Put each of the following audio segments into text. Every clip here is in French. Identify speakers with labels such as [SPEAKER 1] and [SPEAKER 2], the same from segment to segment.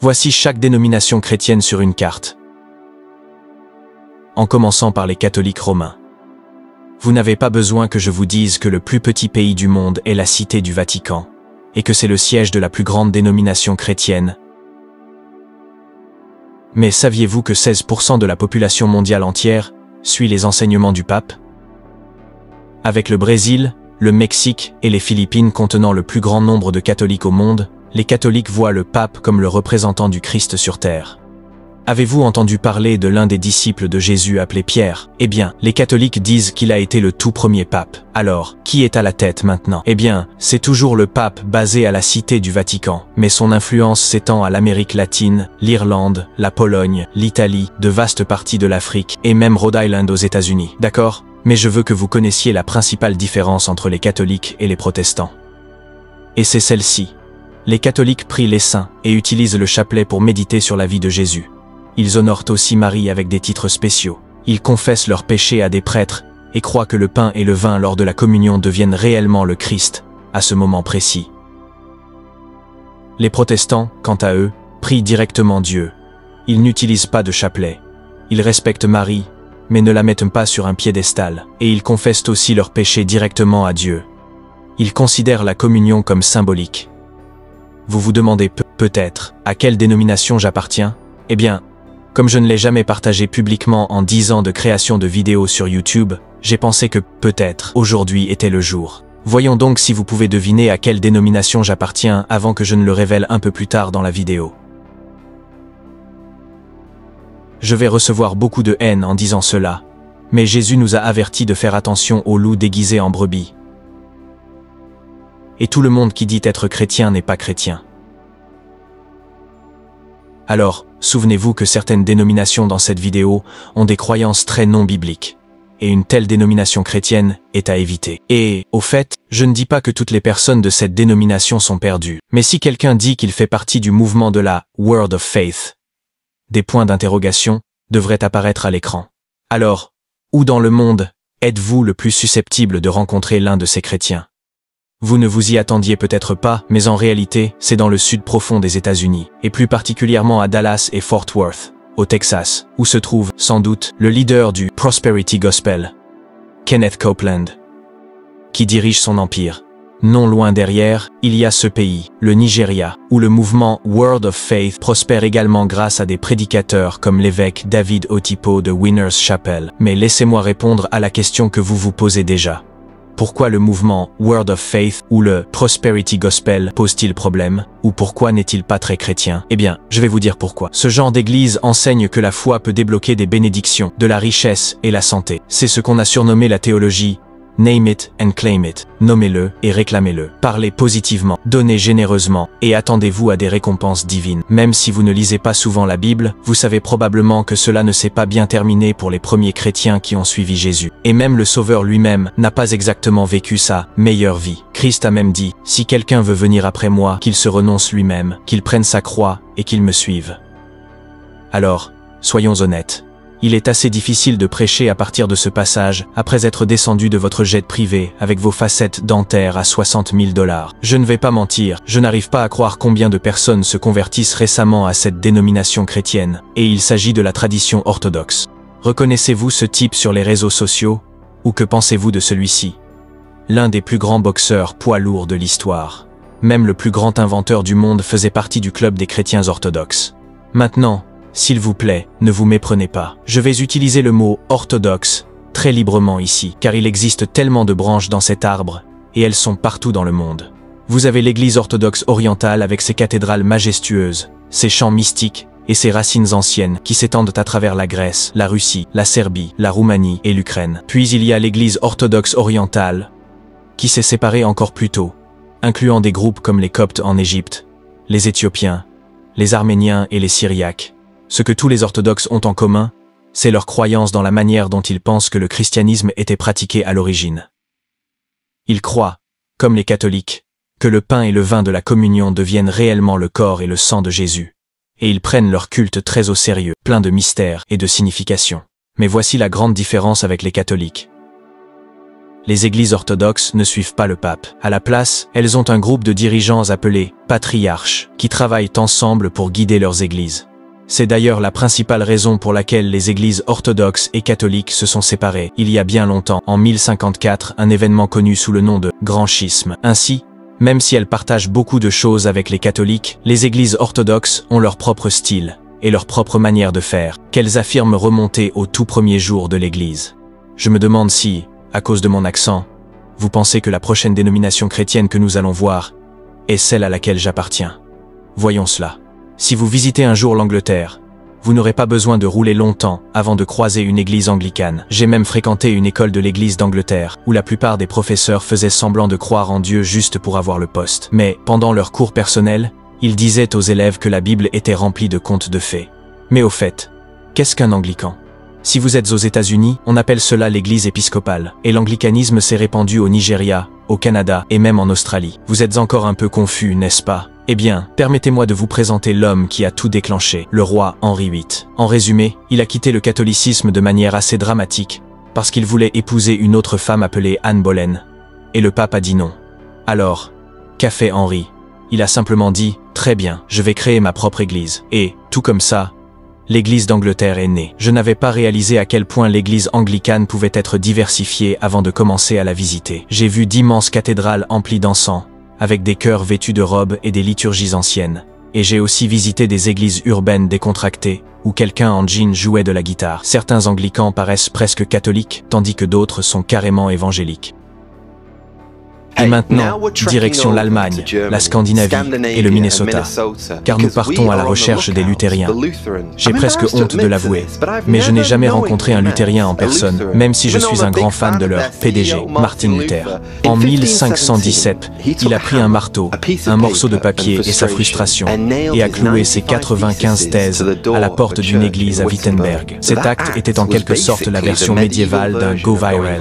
[SPEAKER 1] Voici chaque dénomination chrétienne sur une carte. En commençant par les catholiques romains. Vous n'avez pas besoin que je vous dise que le plus petit pays du monde est la Cité du Vatican, et que c'est le siège de la plus grande dénomination chrétienne. Mais saviez-vous que 16% de la population mondiale entière suit les enseignements du pape? Avec le Brésil, le Mexique et les Philippines contenant le plus grand nombre de catholiques au monde, les catholiques voient le pape comme le représentant du Christ sur terre. Avez-vous entendu parler de l'un des disciples de Jésus appelé Pierre? Eh bien, les catholiques disent qu'il a été le tout premier pape. Alors, qui est à la tête maintenant? Eh bien, c'est toujours le pape basé à la Cité du Vatican, mais son influence s'étend à l'Amérique latine, l'Irlande, la Pologne, l'Italie, de vastes parties de l'Afrique, et même Rhode Island aux États-Unis. D'accord? Mais je veux que vous connaissiez la principale différence entre les catholiques et les protestants. Et c'est celle-ci. Les catholiques prient les saints et utilisent le chapelet pour méditer sur la vie de Jésus. Ils honorent aussi Marie avec des titres spéciaux. Ils confessent leurs péchés à des prêtres et croient que le pain et le vin lors de la communion deviennent réellement le Christ, à ce moment précis. Les protestants, quant à eux, prient directement Dieu. Ils n'utilisent pas de chapelet. Ils respectent Marie, mais ne la mettent pas sur un piédestal, et ils confessent aussi leurs péchés directement à Dieu. Ils considèrent la communion comme symbolique. Vous vous demandez peut-être à quelle dénomination j'appartiens? Eh bien, comme je ne l'ai jamais partagé publiquement en 10 ans de création de vidéos sur YouTube, j'ai pensé que peut-être aujourd'hui était le jour. Voyons donc si vous pouvez deviner à quelle dénomination j'appartiens avant que je ne le révèle un peu plus tard dans la vidéo. Je vais recevoir beaucoup de haine en disant cela, mais Jésus nous a avertis de faire attention aux loups déguisés en brebis. Et tout le monde qui dit être chrétien n'est pas chrétien. Alors, souvenez-vous que certaines dénominations dans cette vidéo ont des croyances très non bibliques. Et une telle dénomination chrétienne est à éviter. Et, au fait, je ne dis pas que toutes les personnes de cette dénomination sont perdues. Mais si quelqu'un dit qu'il fait partie du mouvement de la Word of Faith, des points d'interrogation devraient apparaître à l'écran. Alors, où dans le monde êtes-vous le plus susceptible de rencontrer l'un de ces chrétiens? Vous ne vous y attendiez peut-être pas, mais en réalité, c'est dans le sud profond des États-Unis, et plus particulièrement à Dallas et Fort Worth, au Texas, où se trouve, sans doute, le leader du Prosperity Gospel, Kenneth Copeland, qui dirige son empire. Non loin derrière, il y a ce pays, le Nigeria, où le mouvement Word of Faith prospère également grâce à des prédicateurs comme l'évêque David Otipo de Winners Chapel. Mais laissez-moi répondre à la question que vous vous posez déjà. Pourquoi le mouvement Word of Faith ou le Prosperity Gospel pose-t-il problème? Ou pourquoi n'est-il pas très chrétien? Eh bien, je vais vous dire pourquoi. Ce genre d'église enseigne que la foi peut débloquer des bénédictions, de la richesse et la santé. C'est ce qu'on a surnommé la théologie Name it and claim it. Nommez-le et réclamez-le. Parlez positivement, donnez généreusement et attendez-vous à des récompenses divines. Même si vous ne lisez pas souvent la Bible, vous savez probablement que cela ne s'est pas bien terminé pour les premiers chrétiens qui ont suivi Jésus. Et même le Sauveur lui-même n'a pas exactement vécu sa meilleure vie. Christ a même dit, si quelqu'un veut venir après moi, qu'il se renonce lui-même, qu'il prenne sa croix et qu'il me suive. Alors, soyons honnêtes. Il est assez difficile de prêcher à partir de ce passage, après être descendu de votre jet privé avec vos facettes dentaires à 60 000 $. Je ne vais pas mentir, je n'arrive pas à croire combien de personnes se convertissent récemment à cette dénomination chrétienne, et il s'agit de la tradition orthodoxe. Reconnaissez-vous ce type sur les réseaux sociaux? Ou que pensez-vous de celui-ci? L'un des plus grands boxeurs poids lourds de l'histoire. Même le plus grand inventeur du monde faisait partie du club des chrétiens orthodoxes. Maintenant, s'il vous plaît, ne vous méprenez pas. Je vais utiliser le mot « orthodoxe » très librement ici, car il existe tellement de branches dans cet arbre, et elles sont partout dans le monde. Vous avez l'Église orthodoxe orientale avec ses cathédrales majestueuses, ses chants mystiques et ses racines anciennes qui s'étendent à travers la Grèce, la Russie, la Serbie, la Roumanie et l'Ukraine. Puis il y a l'Église orthodoxe orientale, qui s'est séparée encore plus tôt, incluant des groupes comme les Coptes en Égypte, les Éthiopiens, les Arméniens et les Syriaques. Ce que tous les orthodoxes ont en commun, c'est leur croyance dans la manière dont ils pensent que le christianisme était pratiqué à l'origine. Ils croient, comme les catholiques, que le pain et le vin de la communion deviennent réellement le corps et le sang de Jésus, et ils prennent leur culte très au sérieux, plein de mystères et de significations. Mais voici la grande différence avec les catholiques. les églises orthodoxes ne suivent pas le pape. À la place, elles ont un groupe de dirigeants appelés patriarches, qui travaillent ensemble pour guider leurs églises. C'est d'ailleurs la principale raison pour laquelle les églises orthodoxes et catholiques se sont séparées, il y a bien longtemps, en 1054, un événement connu sous le nom de Grand Schisme. Ainsi, même si elles partagent beaucoup de choses avec les catholiques, les églises orthodoxes ont leur propre style et leur propre manière de faire, qu'elles affirment remonter au tout premier jour de l'église. Je me demande si, à cause de mon accent, vous pensez que la prochaine dénomination chrétienne que nous allons voir est celle à laquelle j'appartiens. Voyons cela. Si vous visitez un jour l'Angleterre, vous n'aurez pas besoin de rouler longtemps avant de croiser une église anglicane. J'ai même fréquenté une école de l'église d'Angleterre, où la plupart des professeurs faisaient semblant de croire en Dieu juste pour avoir le poste. Mais, pendant leurs cours personnels, ils disaient aux élèves que la Bible était remplie de contes de fées. Mais au fait, qu'est-ce qu'un anglican ? Si vous êtes aux États-Unis, on appelle cela l'église épiscopale, et l'anglicanisme s'est répandu au Nigeria, au Canada et même en Australie. Vous êtes encore un peu confus, n'est-ce pas ? Eh bien, permettez-moi de vous présenter l'homme qui a tout déclenché, le roi Henri VIII. En résumé, il a quitté le catholicisme de manière assez dramatique, parce qu'il voulait épouser une autre femme appelée Anne Boleyn. Et le pape a dit non. Alors, qu'a fait Henri ? Il a simplement dit « Très bien, je vais créer ma propre église ». Et, tout comme ça, l'Église d'Angleterre est née. Je n'avais pas réalisé à quel point l'Église anglicane pouvait être diversifiée avant de commencer à la visiter. J'ai vu d'immenses cathédrales emplies d'encens, avec des chœurs vêtus de robes et des liturgies anciennes. Et j'ai aussi visité des églises urbaines décontractées, où quelqu'un en jean jouait de la guitare. Certains anglicans paraissent presque catholiques, tandis que d'autres sont carrément évangéliques. Et maintenant, direction l'Allemagne, la Scandinavie et le Minnesota, car nous partons à la recherche des luthériens. J'ai presque honte de l'avouer, mais je n'ai jamais rencontré un luthérien en personne, même si je suis un grand fan de leur PDG, Martin Luther. En 1517, il a pris un marteau, un morceau de papier et sa frustration, et a cloué ses 95 thèses à la porte d'une église à Wittenberg. Cet acte était en quelque sorte la version médiévale d'un go viral,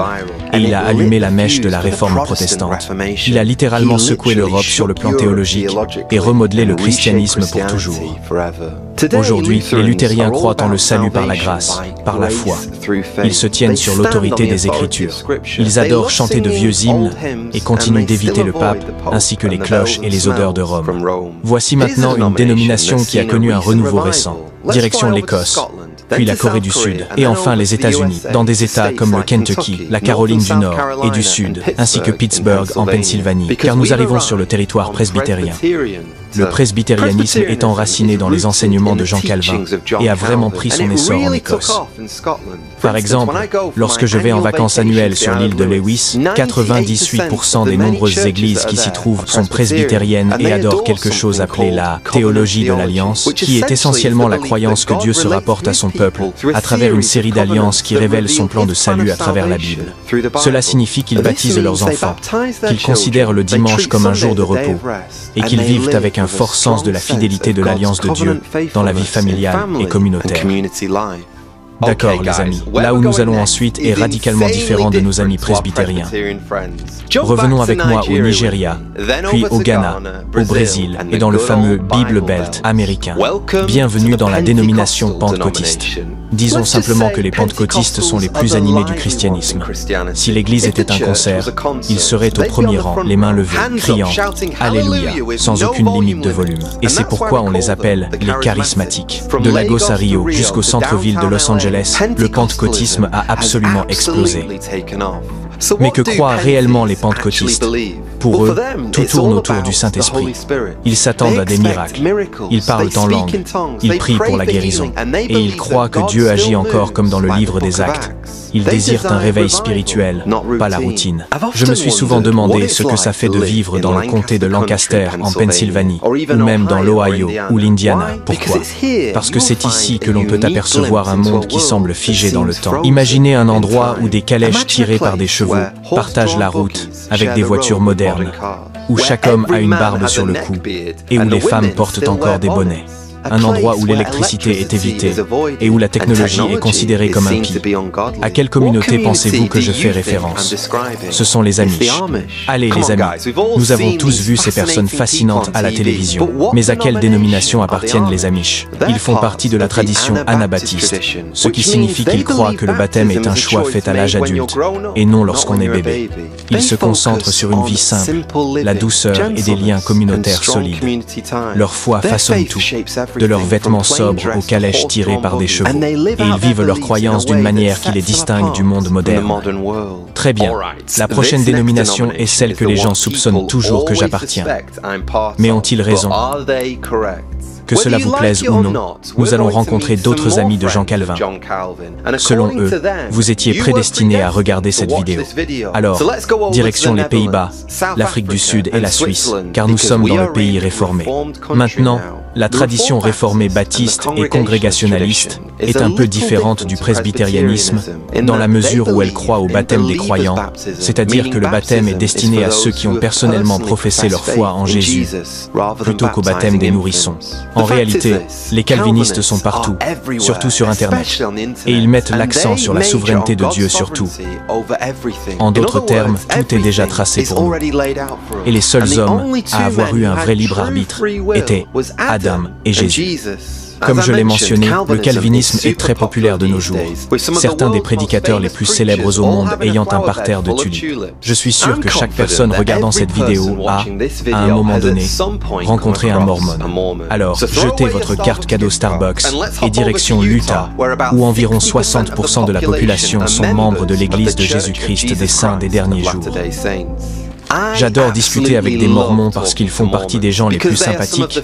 [SPEAKER 1] et il a allumé la mèche de la réforme protestante. Il a littéralement secoué l'Europe sur le plan théologique et remodelé le christianisme pour toujours. Aujourd'hui, les luthériens croient en le salut par la grâce, par la foi. Ils se tiennent sur l'autorité des Écritures. Ils adorent chanter de vieux hymnes et continuent d'éviter le pape, ainsi que les cloches et les odeurs de Rome. Voici maintenant une dénomination qui a connu un renouveau récent. Direction l'Écosse, puis la Corée du Sud, et enfin les États-Unis, dans des États comme le Kentucky, la Caroline du Nord et du Sud, ainsi que Pittsburgh en Pennsylvanie, car nous arrivons sur le territoire presbytérien. Le presbytérianisme est enraciné dans les enseignements de Jean Calvin et a vraiment pris son essor en Écosse. Par exemple, lorsque je vais en vacances annuelles sur l'île de Lewis, 98% des nombreuses églises qui s'y trouvent sont presbytériennes et adorent quelque chose appelé la théologie de l'alliance, qui est essentiellement la croyance que Dieu se rapporte à son peuple à travers une série d'alliances qui révèlent son plan de salut à travers la Bible. Cela signifie qu'ils baptisent leurs enfants, qu'ils considèrent le dimanche comme un jour de repos et qu'ils vivent avec un fort sens de la fidélité de l'alliance de Dieu dans la vie familiale et communautaire. D'accord les amis, là où nous allons ensuite est radicalement différent de nos amis presbytériens. Revenons avec moi au Nigeria, puis au Ghana, au Brésil et dans le fameux Bible Belt américain. Bienvenue dans la dénomination pentecôtiste. Disons simplement que les pentecôtistes sont les plus animés du christianisme. Si l'église était un concert, ils seraient au premier rang, les mains levées, criant « Alléluia », sans aucune limite de volume. Et c'est pourquoi on les appelle les charismatiques. De Lagos à Rio jusqu'au centre-ville de Los Angeles, le pentecôtisme a absolument explosé. Mais que croient réellement les pentecôtistes? Pour eux, tout tourne autour du Saint-Esprit. Ils s'attendent à des miracles. Ils parlent en langue. Ils prient pour la guérison. Et ils croient que Dieu agit encore comme dans le livre des Actes. Ils désirent un réveil spirituel, pas la routine. Je me suis souvent demandé ce que ça fait de vivre dans le comté de Lancaster, en Pennsylvanie, ou même dans l'Ohio ou l'Indiana. Pourquoi? Parce que c'est ici que l'on peut apercevoir un monde qui semble figé dans le temps. Imaginez un endroit où des calèches tirées par des chevaux partagent la route avec des voitures modernes, où chaque homme a une barbe sur le cou et où les femmes portent encore des bonnets. un endroit où l'électricité est évitée et où la technologie est considérée comme impie. À quelle communauté pensez-vous que je fais référence? Ce sont les Amish. Allez les amis, nous avons tous vu ces personnes fascinantes à la télévision. Mais à quelle dénomination appartiennent les Amish? Ils font partie de la tradition anabaptiste, ce qui signifie qu'ils croient que le baptême est un choix fait à l'âge adulte, et non lorsqu'on est bébé. Ils se concentrent sur une vie simple, la douceur et des liens communautaires solides. Leur foi façonne tout, de leurs vêtements sobres aux calèches tirées par des chevaux. Et ils vivent leurs croyances d'une manière qui les distingue du monde moderne. Très bien, la prochaine dénomination est celle que les gens soupçonnent toujours que j'appartiens. Mais ont-ils raison? Que cela vous plaise ou non, nous allons rencontrer d'autres amis de Jean Calvin. Selon eux, vous étiez prédestinés à regarder cette vidéo. Alors, direction les Pays-Bas, l'Afrique du Sud et la Suisse, car nous sommes dans le pays réformé. Maintenant, la tradition réformée baptiste et congrégationaliste est un peu différente du presbytérianisme dans la mesure où elle croit au baptême des croyants, c'est-à-dire que le baptême est destiné à ceux qui ont personnellement professé leur foi en Jésus, plutôt qu'au baptême des nourrissons. En réalité, les calvinistes sont partout, surtout sur Internet, et ils mettent l'accent sur la souveraineté de Dieu sur tout. En d'autres termes, tout est déjà tracé pour nous. Et les seuls hommes à avoir eu un vrai libre arbitre étaient Adam et Jésus. Comme je l'ai mentionné, le calvinisme est très populaire de nos jours, certains des prédicateurs les plus célèbres au monde ayant un parterre de tulipes. Je suis sûr que chaque personne regardant cette vidéo a, à un moment donné, rencontré un mormon. Alors, jetez votre carte cadeau Starbucks et direction l'Utah, où environ 60% de la population sont membres de l'Église de Jésus-Christ des Saints des derniers jours. J'adore discuter avec des mormons parce qu'ils font partie des gens les plus sympathiques,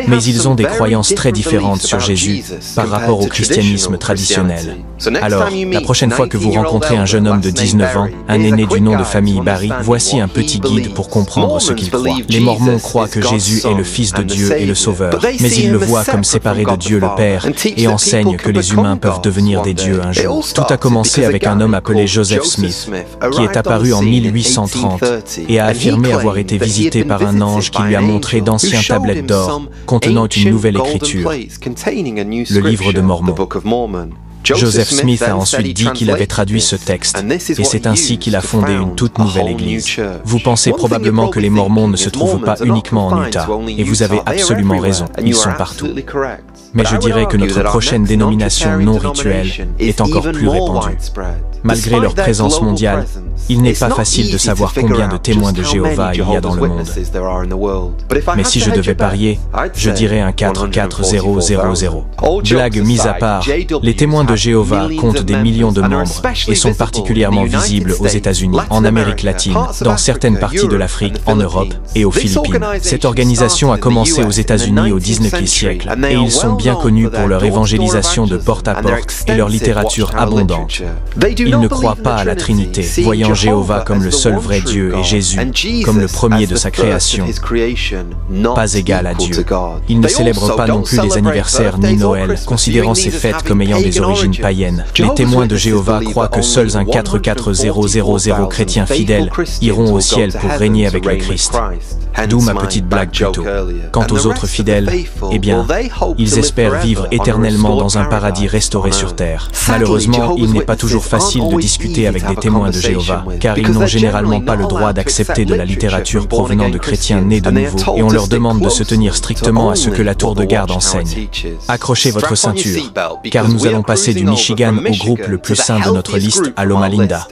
[SPEAKER 1] mais ils ont des croyances très différentes sur Jésus par rapport au christianisme traditionnel. Alors, la prochaine fois que vous rencontrez un jeune homme de 19 ans, un aîné du nom de famille Barry, voici un petit guide pour comprendre ce qu'il croit. Les Mormons croient que Jésus est le Fils de Dieu et le Sauveur, mais ils le voient comme séparé de Dieu le Père et enseignent que les humains peuvent devenir des dieux un jour. Tout a commencé avec un homme appelé Joseph Smith, qui est apparu en 1830 et a affirmé avoir été visité par un ange qui lui a montré d'anciennes tablettes d'or contenant une nouvelle écriture, le livre de Mormon. Joseph Smith a ensuite dit qu'il avait traduit ce texte, et c'est ainsi qu'il a fondé une toute nouvelle église. Vous pensez probablement que les Mormons ne se trouvent pas uniquement en Utah, et vous avez absolument raison, ils sont partout. Mais je dirais que notre prochaine dénomination non rituelle est encore plus répandue. Malgré leur présence mondiale, il n'est pas facile de savoir combien de témoins de Jéhovah il y a dans le monde. Mais si je devais parier, je dirais un 44000. Blague mise à part, les témoins de Jéhovah comptent des millions de membres et sont particulièrement visibles aux États-Unis, en Amérique latine, dans certaines parties de l'Afrique, en Europe et aux Philippines. Cette organisation a commencé aux États-Unis au XIXe siècle et ils sont bien connus pour leur évangélisation de porte à porte et leur littérature abondante. Ils ne croient pas à la Trinité, voyant Jéhovah comme le seul vrai Dieu et Jésus comme le premier de sa création, pas égal à Dieu. Ils ne célèbrent pas non plus les anniversaires ni Noël, considérant ces fêtes comme ayant des origines païennes. Les témoins de Jéhovah croient que seuls un 44000 chrétiens fidèles iront au ciel pour régner avec le Christ. D'où ma petite blague plus tôt. Quant aux autres fidèles, eh bien, ils espèrent vivre éternellement dans un paradis restauré sur terre. Malheureusement, il n'est pas toujours facile de discuter avec des témoins de Jéhovah, car ils n'ont généralement pas le droit d'accepter de la littérature provenant de chrétiens nés de nouveau, et on leur demande de se tenir strictement à ce que la tour de garde enseigne. Accrochez votre ceinture, car nous allons passer du Michigan au groupe le plus sain de notre liste à Loma Linda,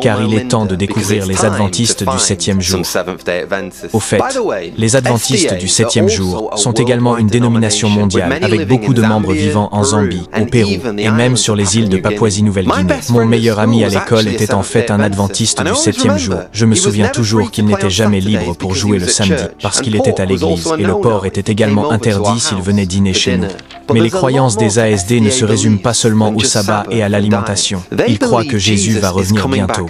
[SPEAKER 1] car il est temps de découvrir les adventistes du 7e jour. Au fait, les adventistes du 7e jour sont également une dénomination mondiale, avec beaucoup de membres vivant en Zambie, au Pérou, et même sur les îles de Papouasie-Nouvelle-Guinée. Mon meilleur ami à l'école était en fait un adventiste du 7e jour. Je me souviens toujours qu'il n'était jamais libre pour jouer le samedi, parce qu'il était à l'église, et le porc était également interdit s'il venait dîner chez nous. Mais les croyances des ASD ne se résument pas seulement au sabbat et à l'alimentation. Ils croient que Jésus va revenir bientôt.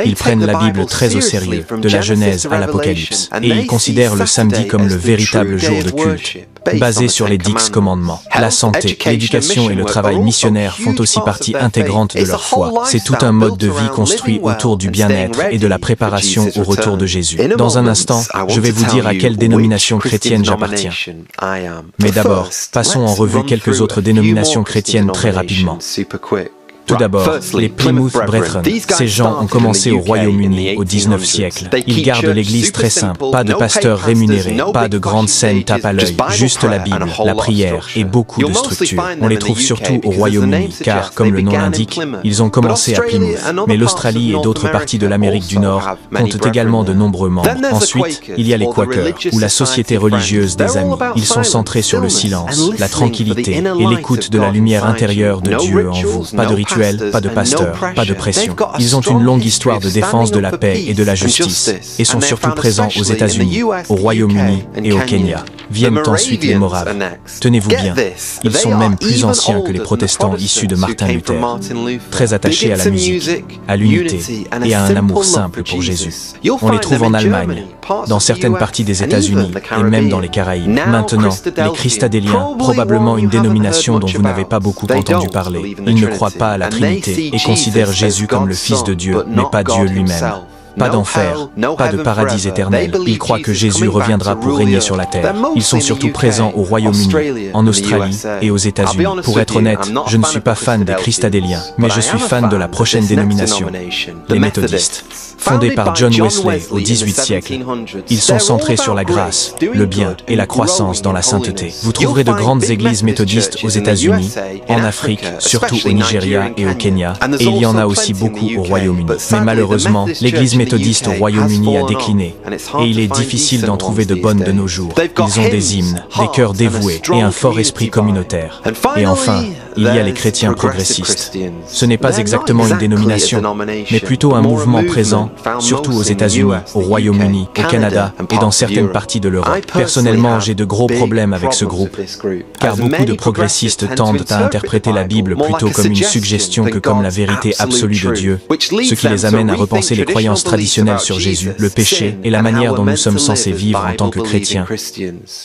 [SPEAKER 1] Ils prennent la Bible très au sérieux, de la Genèse à l'Apocalypse, et ils considèrent le samedi comme le véritable jour de culte, basé sur les 10 commandements. La santé, l'éducation et le travail missionnaire font aussi partie intégrante de leur foi. C'est tout un mode de vie construit autour du bien-être et de la préparation au retour de Jésus. Dans un instant, je vais vous dire à quelle dénomination chrétienne j'appartiens. Mais d'abord, passons en revue quelques autres dénominations chrétiennes très rapidement. Tout d'abord, les Plymouth Brethren. Ces gens ont commencé au Royaume-Uni au 19e siècle. Ils gardent l'église très simple, pas de pasteurs rémunérés, pas de grandes scènes tape à l'œil, juste la Bible, la prière et beaucoup de structures. On les trouve surtout au Royaume-Uni, car, comme le nom l'indique, ils ont commencé à Plymouth. Mais l'Australie et d'autres parties de l'Amérique du Nord comptent également de nombreux membres. Ensuite, il y a les Quakers, ou la Société religieuse des Amis. Ils sont centrés sur le silence, la tranquillité et l'écoute de la lumière intérieure de Dieu en vous. Pas de rituel, pas de pasteur, pas de pression. Ils ont une longue histoire de défense de la paix et de la justice, et sont surtout présents aux États-Unis, au Royaume-Uni et au Kenya. Viennent ensuite les Moraves. Tenez-vous bien, ils sont même plus anciens que les protestants issus de Martin Luther, très attachés à la musique, à l'unité et à un amour simple pour Jésus. On les trouve en Allemagne, dans certaines parties des États-Unis et même dans les Caraïbes. Maintenant, les Christadéliens, probablement une dénomination dont vous n'avez pas beaucoup entendu parler. Ils ne croient pas à la Trinité et considèrent Jésus comme le Fils de Dieu, mais pas Dieu lui-même. Pas d'enfer, pas de paradis éternel. Ils croient que Jésus reviendra pour régner sur la terre. Ils sont surtout présents au Royaume-Uni, en Australie et aux États-Unis. Pour être honnête, je ne suis pas fan des Christadéliens, mais je suis fan de la prochaine dénomination, les méthodistes. Fondés par John Wesley au XVIIIe siècle, ils sont centrés sur la grâce, le bien et la croissance dans la sainteté. Vous trouverez de grandes églises méthodistes aux États-Unis, en Afrique, surtout au Nigeria et au Kenya, et il y en a aussi beaucoup au Royaume-Uni. Mais malheureusement, l'église méthodiste au Royaume-Uni a décliné, et il est difficile d'en trouver de bonnes de nos jours. Ils ont des hymnes, des cœurs dévoués et un fort esprit communautaire. Et enfin, il y a les chrétiens progressistes. Ce n'est pas exactement une dénomination, mais plutôt un mouvement présent, surtout aux États-Unis, au Royaume-Uni, au Canada et dans certaines parties de l'Europe. Personnellement, j'ai de gros problèmes avec ce groupe, car beaucoup de progressistes tendent à interpréter la Bible plutôt comme une suggestion que comme la vérité absolue de Dieu, ce qui les amène à repenser les croyances traditionnelles sur Jésus, le péché et la manière dont nous sommes censés vivre en tant que chrétiens.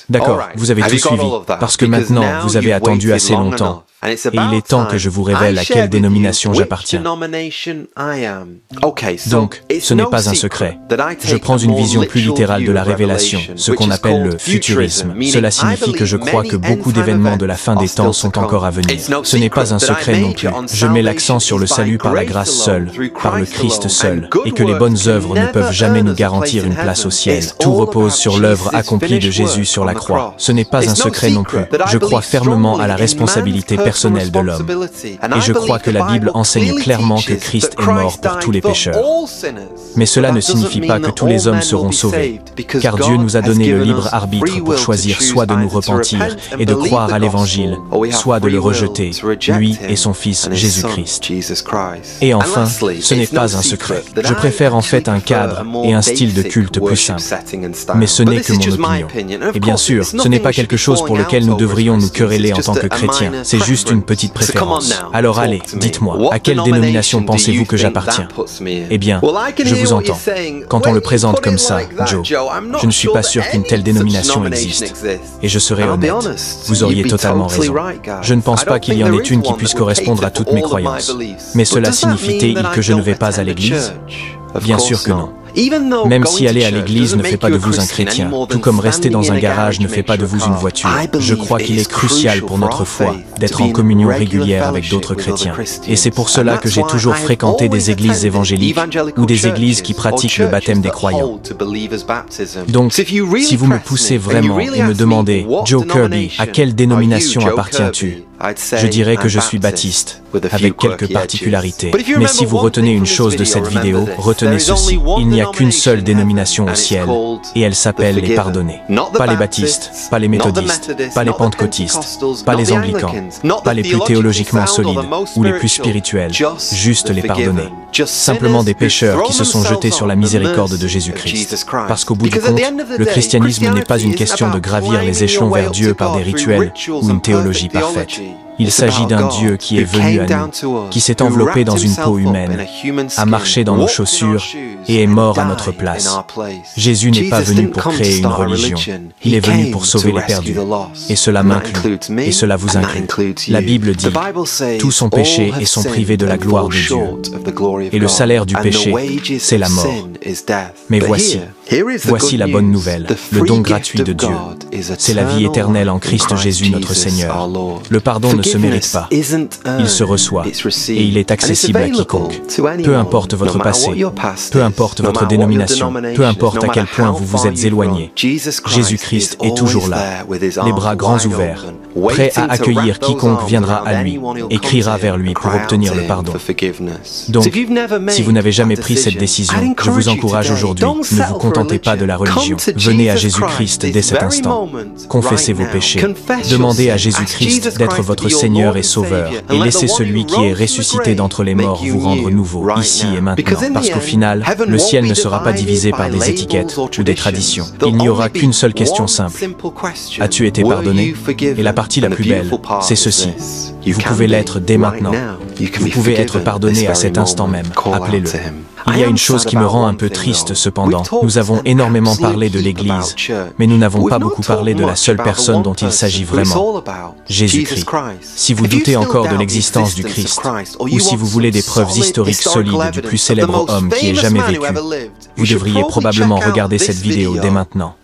[SPEAKER 1] D'accord, vous avez tout suivi, parce que maintenant, vous avez attendu assez longtemps. Et il est temps que je vous révèle à quelle dénomination j'appartiens. Donc, ce n'est pas un secret. Je prends une vision plus littérale de la révélation, ce qu'on appelle le futurisme. Cela signifie que je crois que beaucoup d'événements de la fin des temps sont encore à venir. Ce n'est pas un secret non plus. Je mets l'accent sur le salut par la grâce seule, par le Christ seul, et que les bonnes œuvres ne peuvent jamais nous garantir une place au ciel. Tout repose sur l'œuvre accomplie de Jésus sur la croix. Ce n'est pas un secret non plus. Je crois fermement à la responsabilité personnelle de l'homme. Et je crois que la Bible enseigne clairement que Christ est mort pour tous les pécheurs. Mais cela ne signifie pas que tous les hommes seront sauvés, car Dieu nous a donné le libre arbitre pour choisir soit de nous repentir et de croire à l'Évangile, soit de le rejeter, lui et son Fils Jésus-Christ. Et enfin, ce n'est pas un secret. Je préfère en fait un cadre et un style de culte plus simple. Mais ce n'est que mon opinion. Et bien sûr, ce n'est pas quelque chose pour lequel nous devrions nous quereller en tant que chrétiens. C'est juste une petite préférence. Alors allez, dites-moi, à quelle dénomination pensez-vous que j'appartiens? Eh bien, je vous entends. Quand on le présente comme ça, Joe, je ne suis pas sûr qu'une telle dénomination existe. Et je serai honnête, vous auriez totalement raison. Je ne pense pas qu'il y en ait une qui puisse correspondre à toutes mes croyances. Mais cela signifie-t-il que je ne vais pas à l'église? Bien sûr que non. Même si aller à l'église ne fait pas de vous un chrétien, tout comme rester dans un garage ne fait pas de vous une voiture, je crois qu'il est crucial pour notre foi d'être en communion régulière avec d'autres chrétiens. Et c'est pour cela que j'ai toujours fréquenté des églises évangéliques ou des églises qui pratiquent le baptême des croyants. Donc, si vous me poussez vraiment et me demandez, Joe Kirby, à quelle dénomination appartiens-tu? Je dirais que je suis baptiste, avec quelques particularités. Mais si vous retenez une chose de cette vidéo, retenez ceci. Il n'y a qu'une seule dénomination au ciel, et elle s'appelle les pardonnés. Pas les baptistes, pas les méthodistes, pas les pentecôtistes, pas les anglicans, pas les plus théologiquement solides ou les plus spirituels, juste les pardonnés. simplement des pécheurs qui se sont jetés sur la miséricorde de Jésus-Christ. Parce qu'au bout du compte, le christianisme n'est pas une question de gravir les échelons vers Dieu par des rituels ou une théologie parfaite. Il s'agit d'un Dieu qui est venu à nous, qui s'est enveloppé dans une peau humaine, a marché dans nos chaussures et est mort à notre place. Jésus n'est pas venu pour créer une religion, il est venu pour sauver les perdus. Et cela m'inclut, et cela vous inclut. La Bible dit, tous ont péché et sont privés de la gloire de Dieu. Et le salaire du péché, c'est la mort. Mais voici la bonne nouvelle, le don gratuit de Dieu. C'est la vie éternelle en Christ Jésus notre Seigneur. Le pardon ne se mérite pas, il se reçoit, et il est accessible à quiconque. Peu importe votre passé, peu importe votre dénomination, peu importe à quel point vous vous êtes éloigné, Jésus-Christ est toujours là, les bras grands ouverts, prêt à accueillir quiconque viendra à lui et criera vers lui pour obtenir le pardon. Donc, si vous n'avez jamais pris cette décision, je vous encourage aujourd'hui, ne vous contentez pas de la religion. Venez à Jésus-Christ dès cet instant. Confessez vos péchés. Demandez à Jésus-Christ d'être votre Seigneur et Sauveur, et laissez celui qui est ressuscité d'entre les morts vous rendre nouveau, ici et maintenant. Parce qu'au final, le ciel ne sera pas divisé par des étiquettes ou des traditions. Il n'y aura qu'une seule question simple. As-tu été pardonné? Et la partie la plus belle, c'est ceci. Vous pouvez l'être dès maintenant. Vous pouvez être pardonné à cet instant même. Appelez-le. Il y a une chose qui me rend un peu triste cependant. Nous avons énormément parlé de l'Église, mais nous n'avons pas beaucoup parlé de la seule personne dont il s'agit vraiment, Jésus-Christ. Si vous doutez encore de l'existence du Christ, ou si vous voulez des preuves historiques solides du plus célèbre homme qui ait jamais vécu, vous devriez probablement regarder cette vidéo dès maintenant.